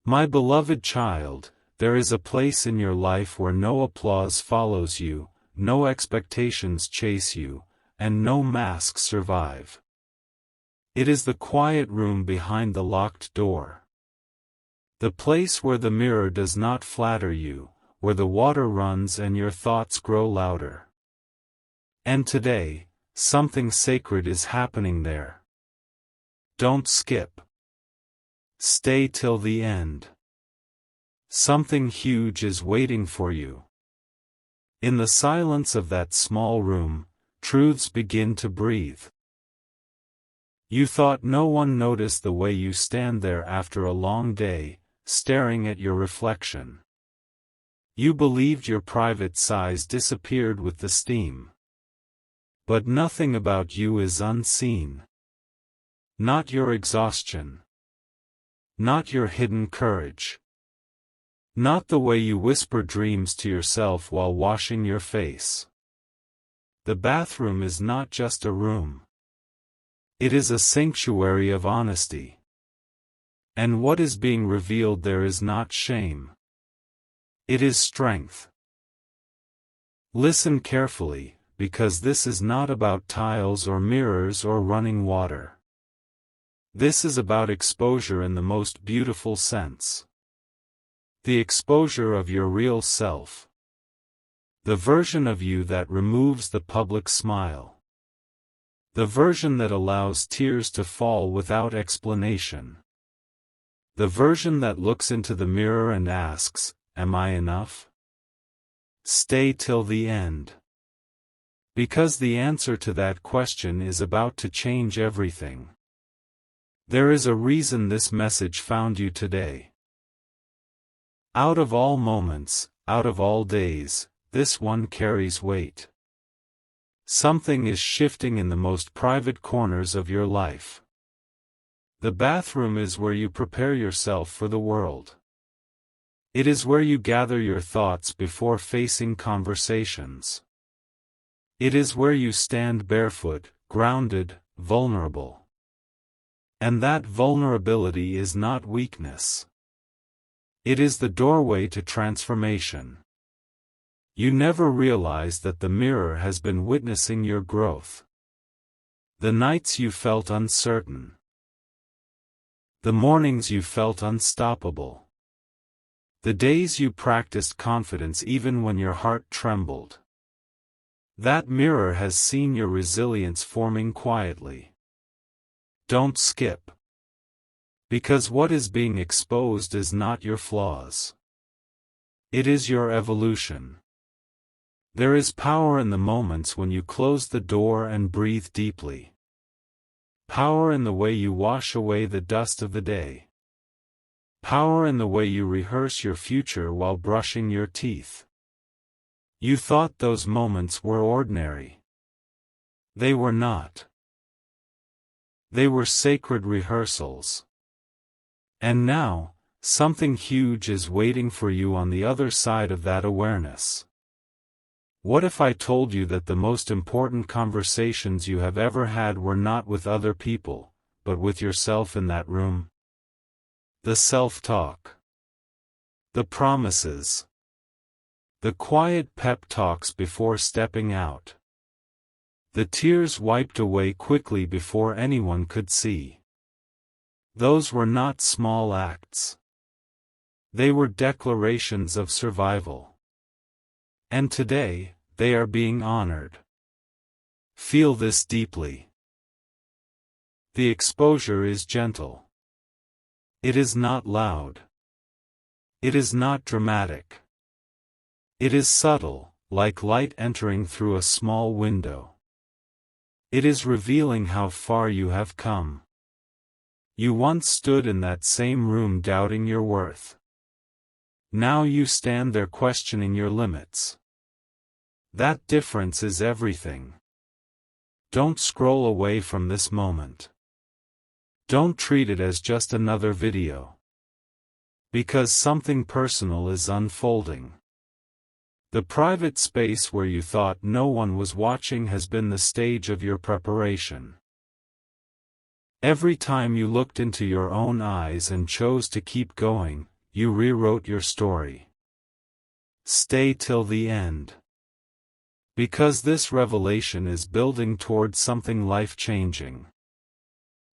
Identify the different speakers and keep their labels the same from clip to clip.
Speaker 1: My beloved child, there is a place in your life where no applause follows you, no expectations chase you, and no masks survive. It is the quiet room behind the locked door. The place where the mirror does not flatter you, where the water runs and your thoughts grow louder. And today, something sacred is happening there. Don't skip. Stay till the end. Something huge is waiting for you. In the silence of that small room, truths begin to breathe. You thought no one noticed the way you stand there after a long day, staring at your reflection. You believed your private size disappeared with the steam. But nothing about you is unseen. Not your exhaustion. Not your hidden courage. Not the way you whisper dreams to yourself while washing your face. The bathroom is not just a room. It is a sanctuary of honesty. And what is being revealed there is not shame. It is strength. Listen carefully, because this is not about tiles or mirrors or running water. This is about exposure in the most beautiful sense. The exposure of your real self. The version of you that removes the public smile. The version that allows tears to fall without explanation. The version that looks into the mirror and asks, "Am I enough?" Stay till the end. Because the answer to that question is about to change everything. There is a reason this message found you today. Out of all moments, out of all days, this one carries weight. Something is shifting in the most private corners of your life. The bathroom is where you prepare yourself for the world. It is where you gather your thoughts before facing conversations. It is where you stand barefoot, grounded, vulnerable. And that vulnerability is not weakness. It is the doorway to transformation. You never realize that the mirror has been witnessing your growth. The nights you felt uncertain. The mornings you felt unstoppable. The days you practiced confidence even when your heart trembled. That mirror has seen your resilience forming quietly. Don't skip. Because what is being exposed is not your flaws. It is your evolution. There is power in the moments when you close the door and breathe deeply. Power in the way you wash away the dust of the day. Power in the way you rehearse your future while brushing your teeth. You thought those moments were ordinary. They were not. They were sacred rehearsals. And now, something huge is waiting for you on the other side of that awareness. What if I told you that the most important conversations you have ever had were not with other people, but with yourself in that room? The self-talk. The promises. The quiet pep talks before stepping out. The tears wiped away quickly before anyone could see. Those were not small acts. They were declarations of survival. And today, they are being honored. Feel this deeply. The exposure is gentle. It is not loud. It is not dramatic. It is subtle, like light entering through a small window. It is revealing how far you have come. You once stood in that same room doubting your worth. Now you stand there questioning your limits. That difference is everything. Don't scroll away from this moment. Don't treat it as just another video. Because something personal is unfolding. The private space where you thought no one was watching has been the stage of your preparation. Every time you looked into your own eyes and chose to keep going, you rewrote your story. Stay till the end. Because this revelation is building towards something life-changing.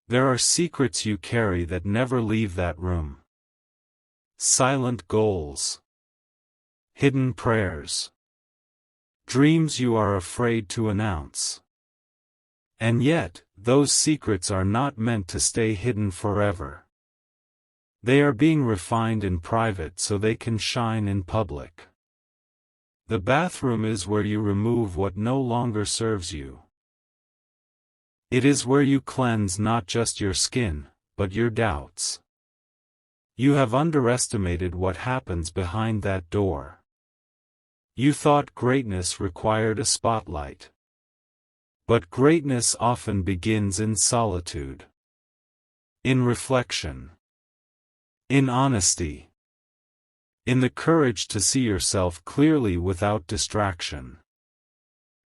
Speaker 1: There are secrets you carry that never leave that room. Silent goals. Hidden prayers. Dreams you are afraid to announce. And yet, those secrets are not meant to stay hidden forever. They are being refined in private so they can shine in public. The bathroom is where you remove what no longer serves you. It is where you cleanse not just your skin, but your doubts. You have underestimated what happens behind that door. You thought greatness required a spotlight. But greatness often begins in solitude. In reflection. In honesty. In the courage to see yourself clearly without distraction.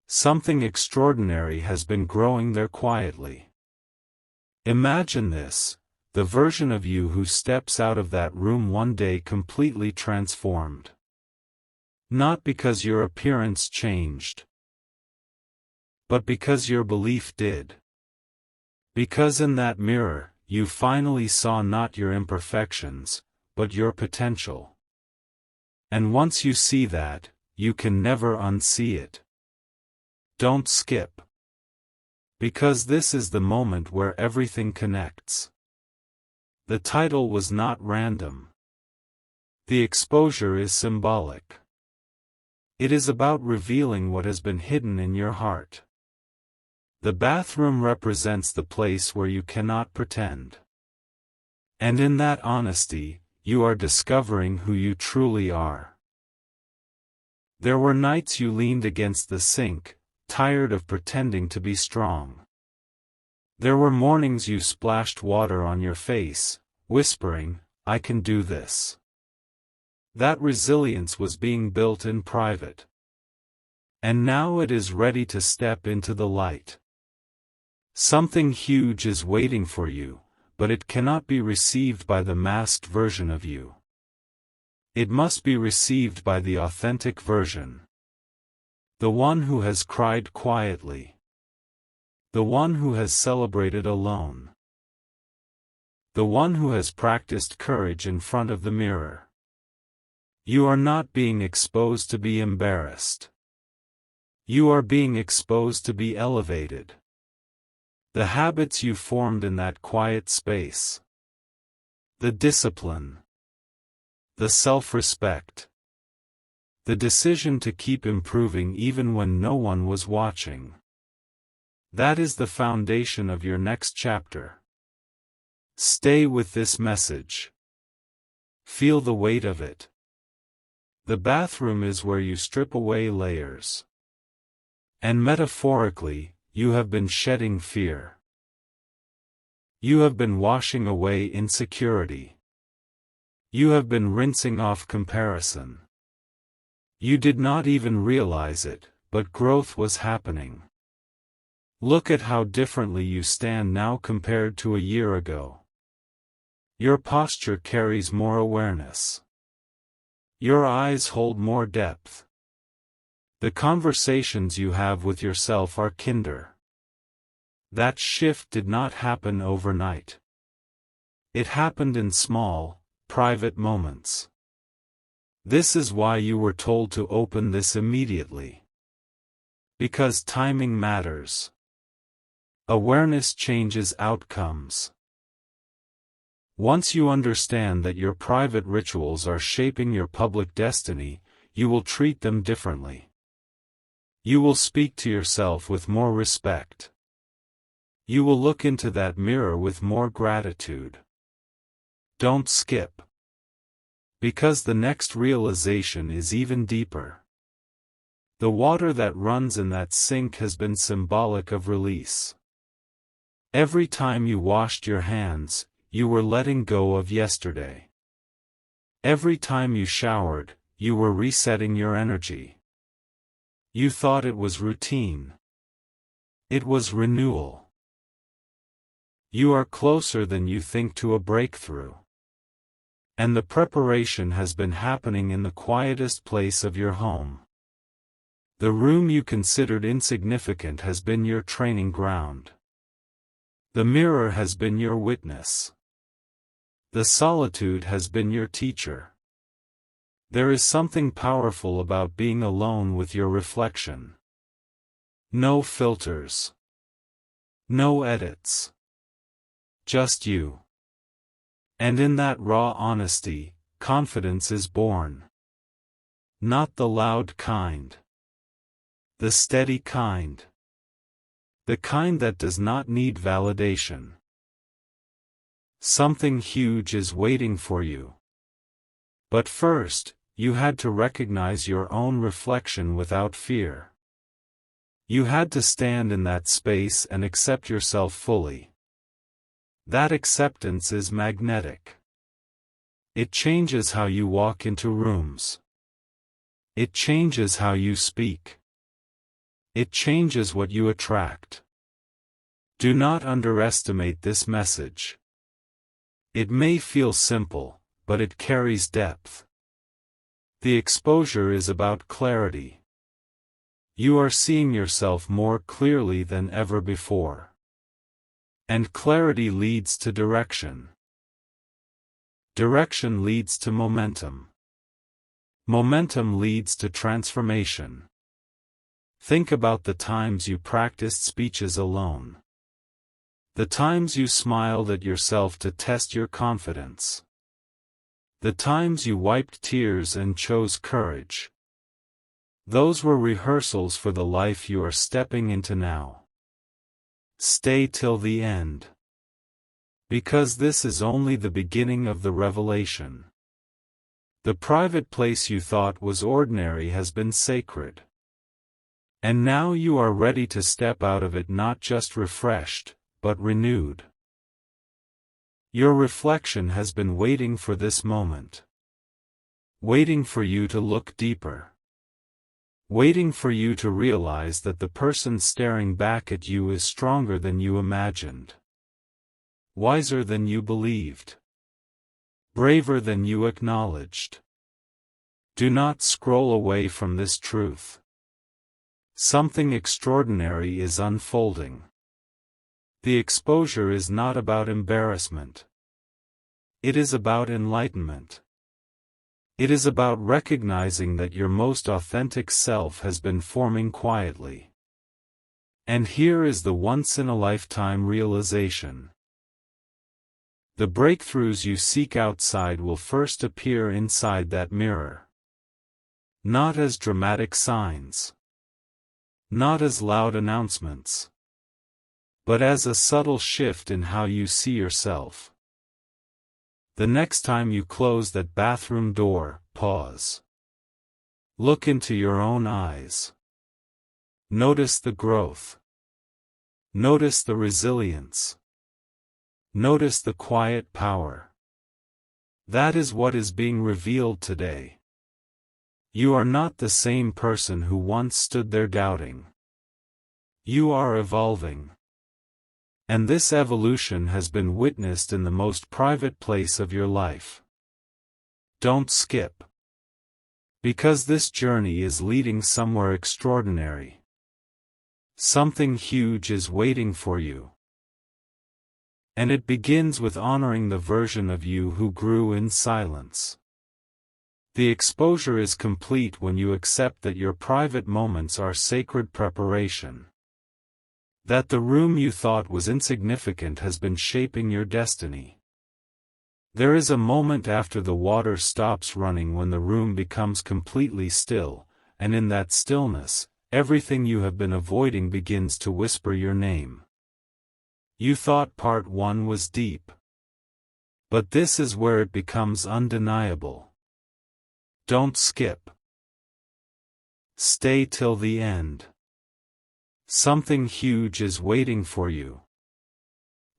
Speaker 1: Something extraordinary has been growing there quietly. Imagine this, the version of you who steps out of that room one day completely transformed. Not because your appearance changed, but because your belief did. Because in that mirror, you finally saw not your imperfections, but your potential. And once you see that, you can never unsee it. Don't skip. Because this is the moment where everything connects. The title was not random. The exposure is symbolic. It is about revealing what has been hidden in your heart. The bathroom represents the place where you cannot pretend. And in that honesty, you are discovering who you truly are. There were nights you leaned against the sink, tired of pretending to be strong. There were mornings you splashed water on your face, whispering, "I can do this." That resilience was being built in private. And now it is ready to step into the light. Something huge is waiting for you, but it cannot be received by the masked version of you. It must be received by the authentic version. The one who has cried quietly. The one who has celebrated alone. The one who has practiced courage in front of the mirror. You are not being exposed to be embarrassed. You are being exposed to be elevated. The habits you formed in that quiet space. The discipline. The self-respect. The decision to keep improving even when no one was watching. That is the foundation of your next chapter. Stay with this message. Feel the weight of it. The bathroom is where you strip away layers. And metaphorically, you have been shedding fear. You have been washing away insecurity. You have been rinsing off comparison. You did not even realize it, but growth was happening. Look at how differently you stand now compared to a year ago. Your posture carries more awareness. Your eyes hold more depth. The conversations you have with yourself are kinder. That shift did not happen overnight. It happened in small, private moments. This is why you were told to open this immediately. Because timing matters. Awareness changes outcomes. Once you understand that your private rituals are shaping your public destiny, you will treat them differently. You will speak to yourself with more respect. You will look into that mirror with more gratitude. Don't skip. Because the next realization is even deeper. The water that runs in that sink has been symbolic of release. Every time you washed your hands, you were letting go of yesterday. Every time you showered, you were resetting your energy. You thought it was routine. It was renewal. You are closer than you think to a breakthrough. And the preparation has been happening in the quietest place of your home. The room you considered insignificant has been your training ground. The mirror has been your witness. The solitude has been your teacher. There is something powerful about being alone with your reflection. No filters. No edits. Just you. And in that raw honesty, confidence is born. Not the loud kind. The steady kind. The kind that does not need validation. Something huge is waiting for you. But first, you had to recognize your own reflection without fear. You had to stand in that space and accept yourself fully. That acceptance is magnetic. It changes how you walk into rooms. It changes how you speak. It changes what you attract. Do not underestimate this message. It may feel simple, but it carries depth. The exposure is about clarity. You are seeing yourself more clearly than ever before. And clarity leads to direction. Direction leads to momentum. Momentum leads to transformation. Think about the times you practiced speeches alone. The times you smiled at yourself to test your confidence. The times you wiped tears and chose courage. Those were rehearsals for the life you are stepping into now. Stay till the end. Because this is only the beginning of the revelation. The private place you thought was ordinary has been sacred. And now you are ready to step out of it not just refreshed, but renewed. Your reflection has been waiting for this moment. Waiting for you to look deeper. Waiting for you to realize that the person staring back at you is stronger than you imagined. Wiser than you believed. Braver than you acknowledged. Do not scroll away from this truth. Something extraordinary is unfolding. The exposure is not about embarrassment. It is about enlightenment. It is about recognizing that your most authentic self has been forming quietly. And here is the once-in-a-lifetime realization. The breakthroughs you seek outside will first appear inside that mirror. Not as dramatic signs. Not as loud announcements. But as a subtle shift in how you see yourself. The next time you close that bathroom door, pause. Look into your own eyes. Notice the growth. Notice the resilience. Notice the quiet power. That is what is being revealed today. You are not the same person who once stood there doubting. You are evolving. And this evolution has been witnessed in the most private place of your life. Don't skip. Because this journey is leading somewhere extraordinary. Something huge is waiting for you. And it begins with honoring the version of you who grew in silence. The exposure is complete when you accept that your private moments are sacred preparation. That the room you thought was insignificant has been shaping your destiny. There is a moment after the water stops running when the room becomes completely still, and in that stillness, everything you have been avoiding begins to whisper your name. You thought part 1 was deep. But this is where it becomes undeniable. Don't skip. Stay till the end. Something huge is waiting for you.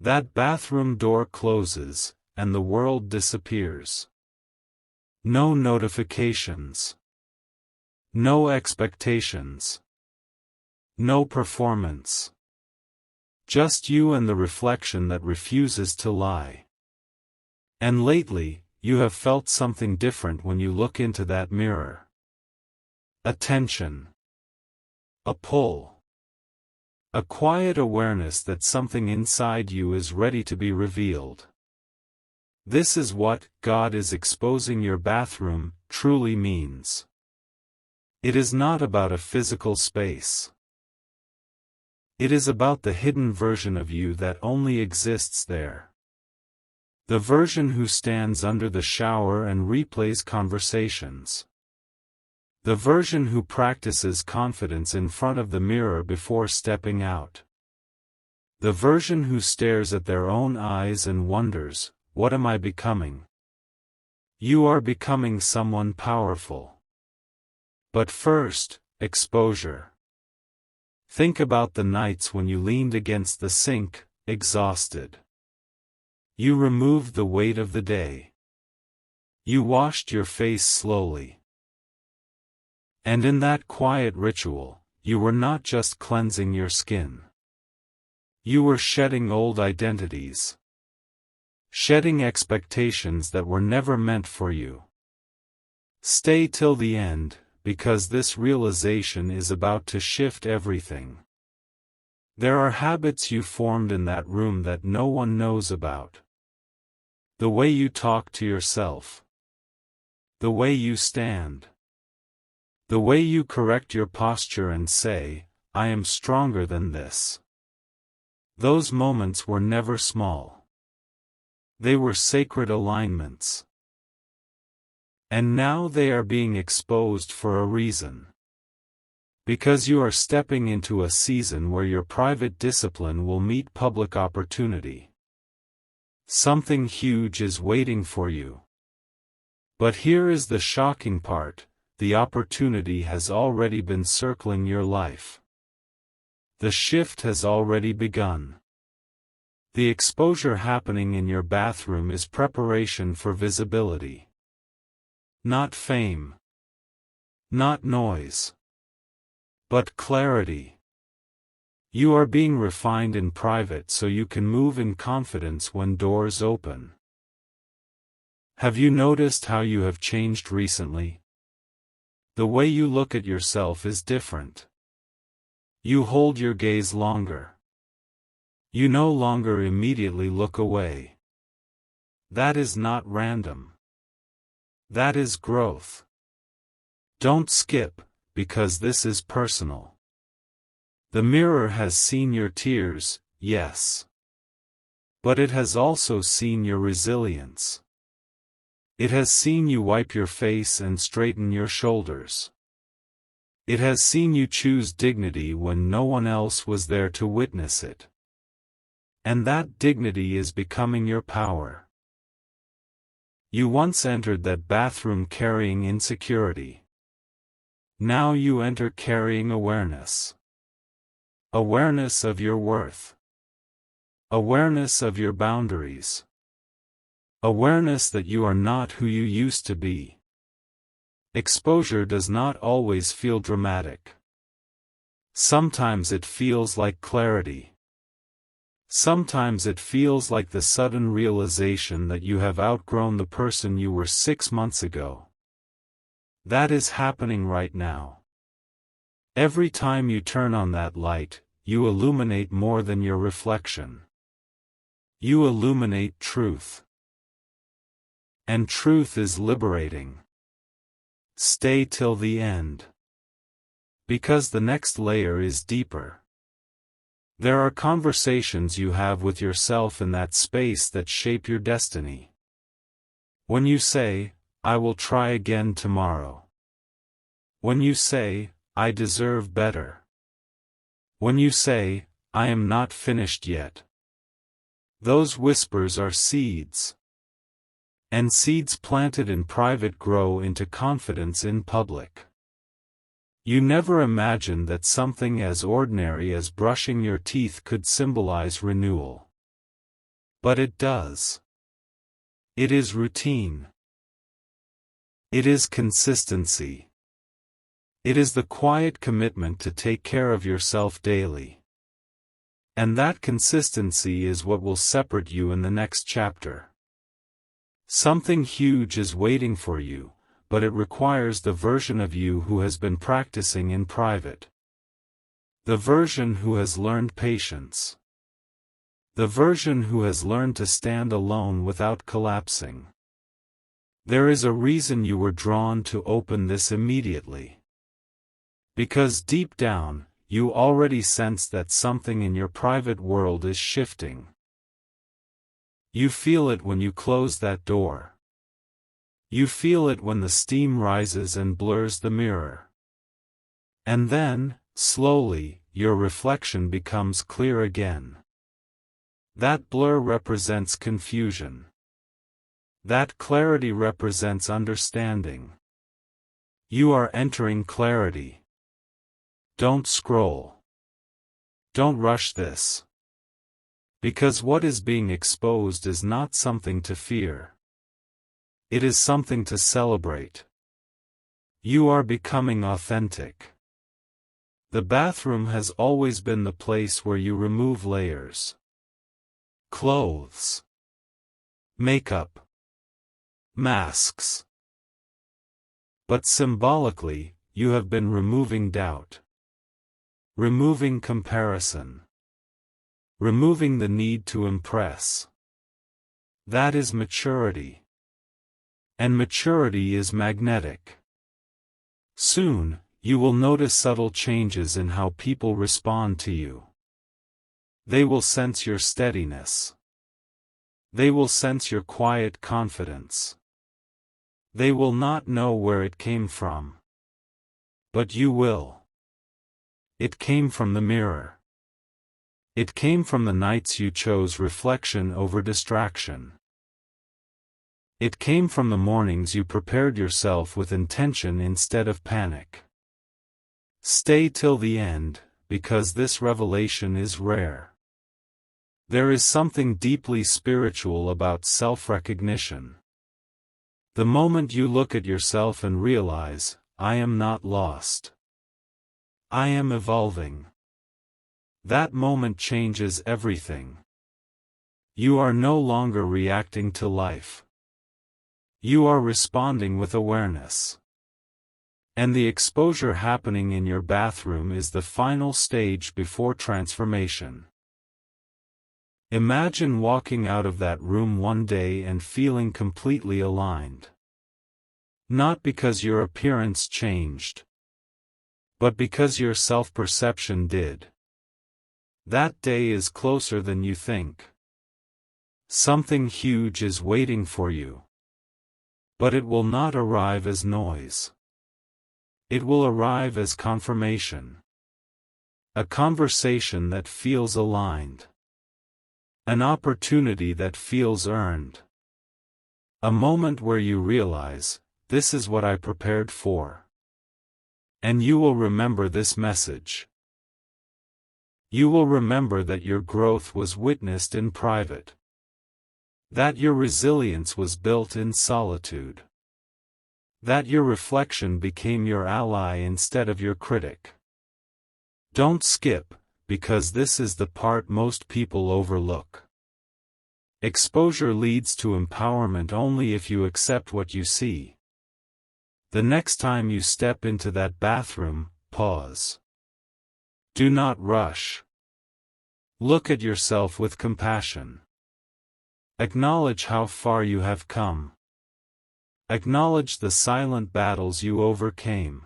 Speaker 1: That bathroom door closes, and the world disappears. No notifications. No expectations. No performance. Just you and the reflection that refuses to lie. And lately, you have felt something different when you look into that mirror. A tension. A pull. A quiet awareness that something inside you is ready to be revealed. This is what God is exposing your bathroom truly means. It is not about a physical space. It is about the hidden version of you that only exists there. The version who stands under the shower and replays conversations. The version who practices confidence in front of the mirror before stepping out. The version who stares at their own eyes and wonders, what am I becoming? You are becoming someone powerful. But first, exposure. Think about the nights when you leaned against the sink, exhausted. You removed the weight of the day. You washed your face slowly. And in that quiet ritual, you were not just cleansing your skin. You were shedding old identities. Shedding expectations that were never meant for you. Stay till the end, because this realization is about to shift everything. There are habits you formed in that room that no one knows about. The way you talk to yourself. The way you stand. The way you correct your posture and say, I am stronger than this. Those moments were never small. They were sacred alignments. And now they are being exposed for a reason. Because you are stepping into a season where your private discipline will meet public opportunity. Something huge is waiting for you. But here is the shocking part, the opportunity has already been circling your life. The shift has already begun. The exposure happening in your bathroom is preparation for visibility. Not fame. Not noise. But clarity. You are being refined in private so you can move in confidence when doors open. Have you noticed how you have changed recently? The way you look at yourself is different. You hold your gaze longer. You no longer immediately look away. That is not random. That is growth. Don't skip, because this is personal. The mirror has seen your tears, yes. But it has also seen your resilience. It has seen you wipe your face and straighten your shoulders. It has seen you choose dignity when no one else was there to witness it. And that dignity is becoming your power. You once entered that bathroom carrying insecurity. Now you enter carrying awareness. Awareness of your worth. Awareness of your boundaries. Awareness that you are not who you used to be. Exposure does not always feel dramatic. Sometimes it feels like clarity. Sometimes it feels like the sudden realization that you have outgrown the person you were 6 months ago. That is happening right now. Every time you turn on that light, you illuminate more than your reflection. You illuminate truth. And truth is liberating. Stay till the end. Because the next layer is deeper. There are conversations you have with yourself in that space that shape your destiny. When you say, I will try again tomorrow. When you say, I deserve better. When you say, I am not finished yet. Those whispers are seeds. And seeds planted in private grow into confidence in public. You never imagined that something as ordinary as brushing your teeth could symbolize renewal. But it does. It is routine. It is consistency. It is the quiet commitment to take care of yourself daily. And that consistency is what will separate you in the next chapter. Something huge is waiting for you, but it requires the version of you who has been practicing in private. The version who has learned patience. The version who has learned to stand alone without collapsing. There is a reason you were drawn to open this immediately. Because deep down, you already sense that something in your private world is shifting. You feel it when you close that door. You feel it when the steam rises and blurs the mirror. And then, slowly, your reflection becomes clear again. That blur represents confusion. That clarity represents understanding. You are entering clarity. Don't scroll. Don't rush this. Because what is being exposed is not something to fear. It is something to celebrate. You are becoming authentic. The bathroom has always been the place where you remove layers. Clothes. Makeup. Masks. But symbolically, you have been removing doubt. Removing comparison. Removing the need to impress. That is maturity. And maturity is magnetic. Soon, you will notice subtle changes in how people respond to you. They will sense your steadiness. They will sense your quiet confidence. They will not know where it came from. But you will. It came from the mirror. It came from the nights you chose reflection over distraction. It came from the mornings you prepared yourself with intention instead of panic. Stay till the end, because this revelation is rare. There is something deeply spiritual about self-recognition. The moment you look at yourself and realize, I am not lost. I am evolving. That moment changes everything. You are no longer reacting to life. You are responding with awareness. And the exposure happening in your bathroom is the final stage before transformation. Imagine walking out of that room one day and feeling completely aligned. Not because your appearance changed, but because your self-perception did. That day is closer than you think. Something huge is waiting for you. But it will not arrive as noise. It will arrive as confirmation. A conversation that feels aligned. An opportunity that feels earned. A moment where you realize, this is what I prepared for. And you will remember this message. You will remember that your growth was witnessed in private. That your resilience was built in solitude. That your reflection became your ally instead of your critic. Don't skip, because this is the part most people overlook. Exposure leads to empowerment only if you accept what you see. The next time you step into that bathroom, pause. Do not rush. Look at yourself with compassion. Acknowledge how far you have come. Acknowledge the silent battles you overcame.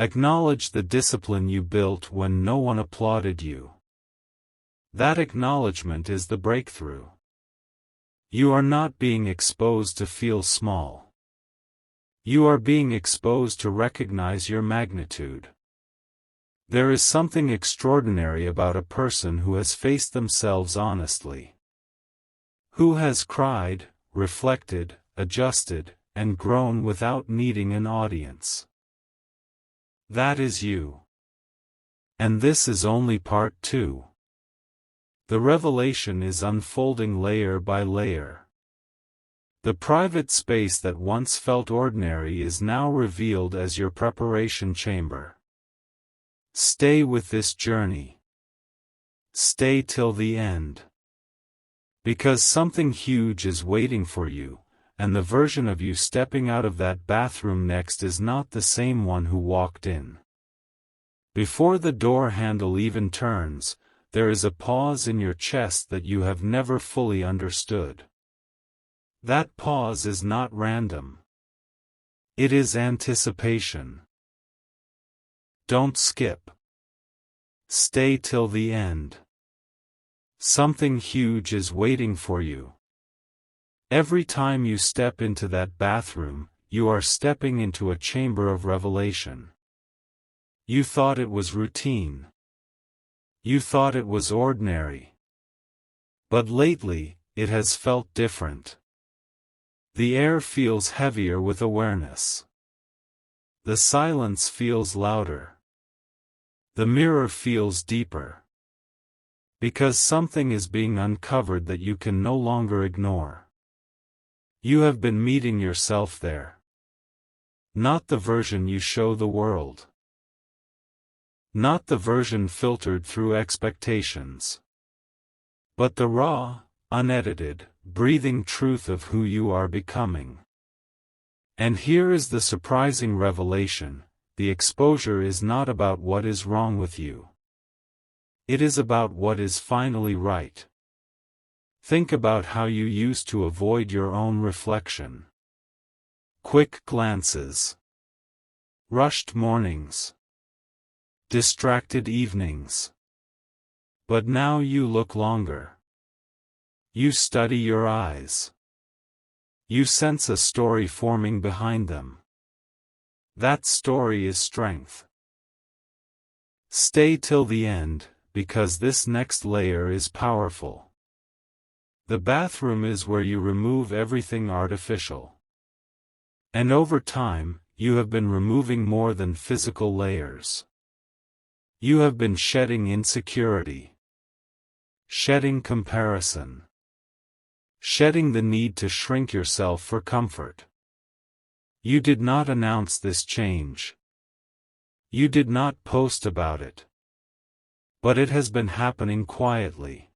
Speaker 1: Acknowledge the discipline you built when no one applauded you. That acknowledgement is the breakthrough. You are not being exposed to feel small. You are being exposed to recognize your magnitude. There is something extraordinary about a person who has faced themselves honestly. Who has cried, reflected, adjusted, and grown without needing an audience. That is you. And this is only part 2. The revelation is unfolding layer by layer. The private space that once felt ordinary is now revealed as your preparation chamber. Stay with this journey. Stay till the end. Because something huge is waiting for you, and the version of you stepping out of that bathroom next is not the same one who walked in. Before the door handle even turns, there is a pause in your chest that you have never fully understood. That pause is not random. It is anticipation. Don't skip. Stay till the end. Something huge is waiting for you. Every time you step into that bathroom, you are stepping into a chamber of revelation. You thought it was routine. You thought it was ordinary. But lately, it has felt different. The air feels heavier with awareness. The silence feels louder. The mirror feels deeper. Because something is being uncovered that you can no longer ignore. You have been meeting yourself there. Not the version you show the world. Not the version filtered through expectations. But the raw, unedited, breathing truth of who you are becoming. And here is the surprising revelation: the exposure is not about what is wrong with you. It is about what is finally right. Think about how you used to avoid your own reflection. Quick glances. Rushed mornings. Distracted evenings. But now you look longer. You study your eyes. You sense a story forming behind them. That story is strength. Stay till the end, because this next layer is powerful. The bathroom is where you remove everything artificial. And over time, you have been removing more than physical layers. You have been shedding insecurity. Shedding comparison. Shedding the need to shrink yourself for comfort. You did not announce this change. You did not post about it. But it has been happening quietly.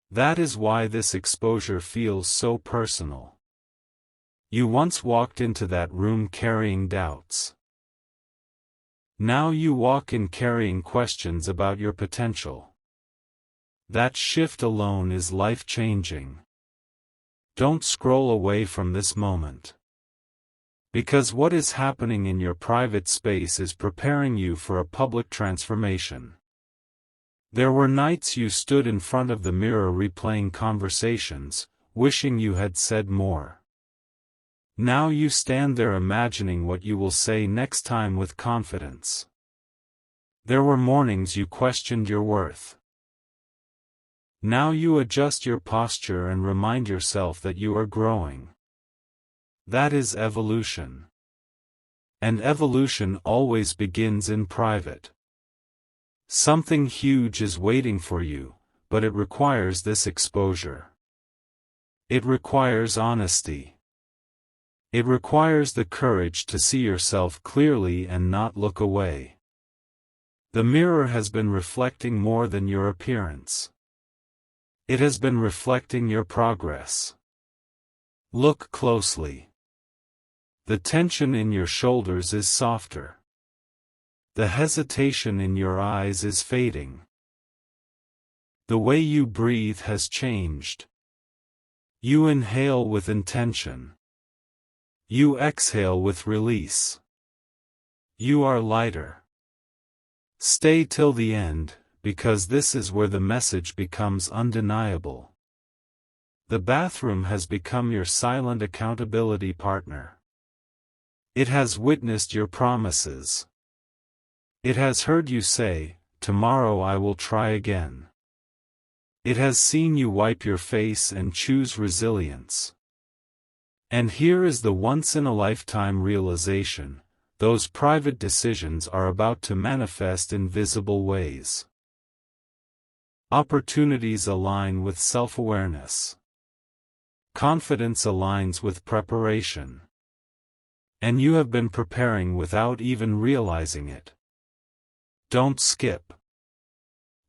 Speaker 1: That is why this exposure feels so personal. You once walked into that room carrying doubts. Now you walk in carrying questions about your potential. That shift alone is life-changing. Don't scroll away from this moment. Because what is happening in your private space is preparing you for a public transformation. There were nights you stood in front of the mirror replaying conversations, wishing you had said more. Now you stand there imagining what you will say next time with confidence. There were mornings you questioned your worth. Now you adjust your posture and remind yourself that you are growing. That is evolution. And evolution always begins in private. Something huge is waiting for you, but it requires this exposure. It requires honesty. It requires the courage to see yourself clearly and not look away. The mirror has been reflecting more than your appearance. It has been reflecting your progress. Look closely. The tension in your shoulders is softer. The hesitation in your eyes is fading. The way you breathe has changed. You inhale with intention. You exhale with release. You are lighter. Stay till the end, because this is where the message becomes undeniable. The bathroom has become your silent accountability partner. It has witnessed your promises. It has heard you say, "Tomorrow I will try again." It has seen you wipe your face and choose resilience. And here is the once-in-a-lifetime realization: those private decisions are about to manifest in visible ways. Opportunities align with self-awareness. Confidence aligns with preparation. And you have been preparing without even realizing it. Don't skip.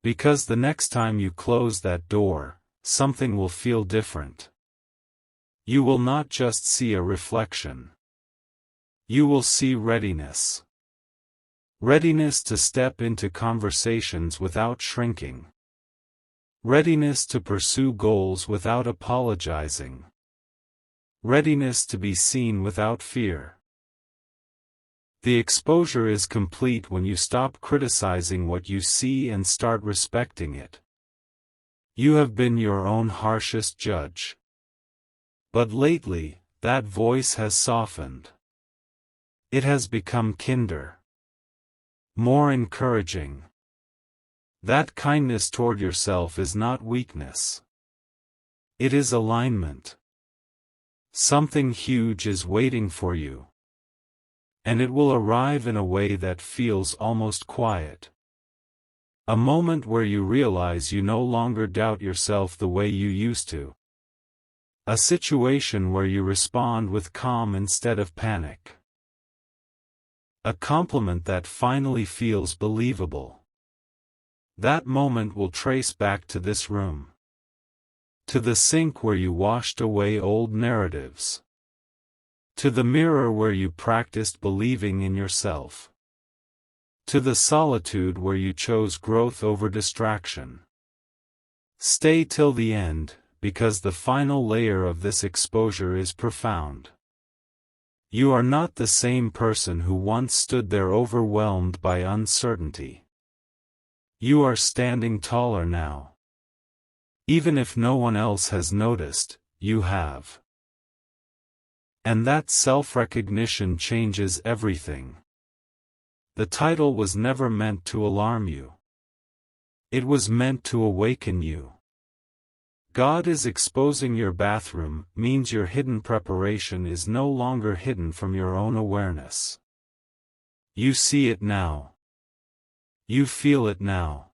Speaker 1: Because the next time you close that door, something will feel different. You will not just see a reflection. You will see readiness. Readiness to step into conversations without shrinking. Readiness to pursue goals without apologizing. Readiness to be seen without fear. The exposure is complete when you stop criticizing what you see and start respecting it. You have been your own harshest judge. But lately, that voice has softened. It has become kinder. More encouraging. That kindness toward yourself is not weakness. It is alignment. Something huge is waiting for you. And it will arrive in a way that feels almost quiet. A moment where you realize you no longer doubt yourself the way you used to. A situation where you respond with calm instead of panic. A compliment that finally feels believable. That moment will trace back to this room. To the sink where you washed away old narratives. To the mirror where you practiced believing in yourself. To the solitude where you chose growth over distraction. Stay till the end, because the final layer of this exposure is profound. You are not the same person who once stood there overwhelmed by uncertainty. You are standing taller now. Even if no one else has noticed, you have. And that self-recognition changes everything. The title was never meant to alarm you. It was meant to awaken you. God is exposing your bathroom means your hidden preparation is no longer hidden from your own awareness. You see it now. You feel it now.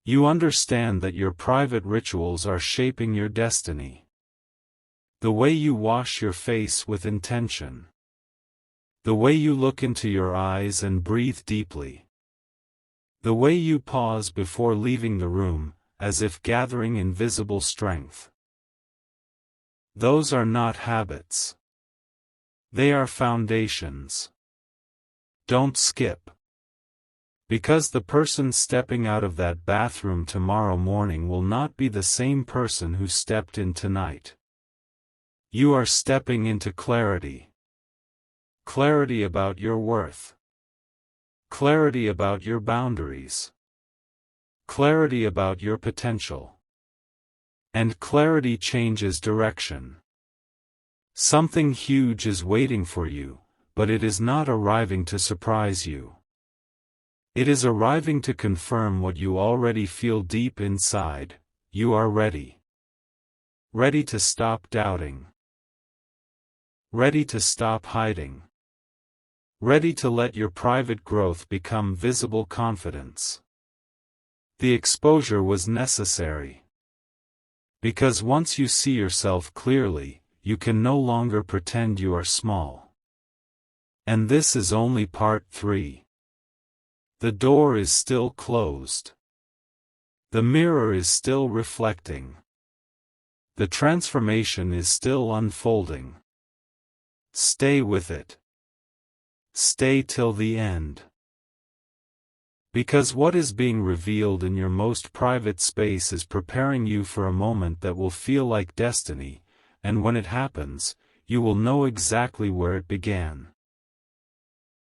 Speaker 1: You understand that your private rituals are shaping your destiny. The way you wash your face with intention. The way you look into your eyes and breathe deeply. The way you pause before leaving the room, as if gathering invisible strength. Those are not habits. They are foundations. Don't skip. Because the person stepping out of that bathroom tomorrow morning will not be the same person who stepped in tonight. You are stepping into clarity. Clarity about your worth. Clarity about your boundaries. Clarity about your potential. And clarity changes direction. Something huge is waiting for you, but it is not arriving to surprise you. It is arriving to confirm what you already feel deep inside. You are ready. Ready to stop doubting. Ready to stop hiding. Ready to let your private growth become visible confidence. The exposure was necessary. Because once you see yourself clearly, you can no longer pretend you are small. And this is only part 3. The door is still closed. The mirror is still reflecting. The transformation is still unfolding. Stay with it. Stay till the end. Because what is being revealed in your most private space is preparing you for a moment that will feel like destiny, and when it happens, you will know exactly where it began.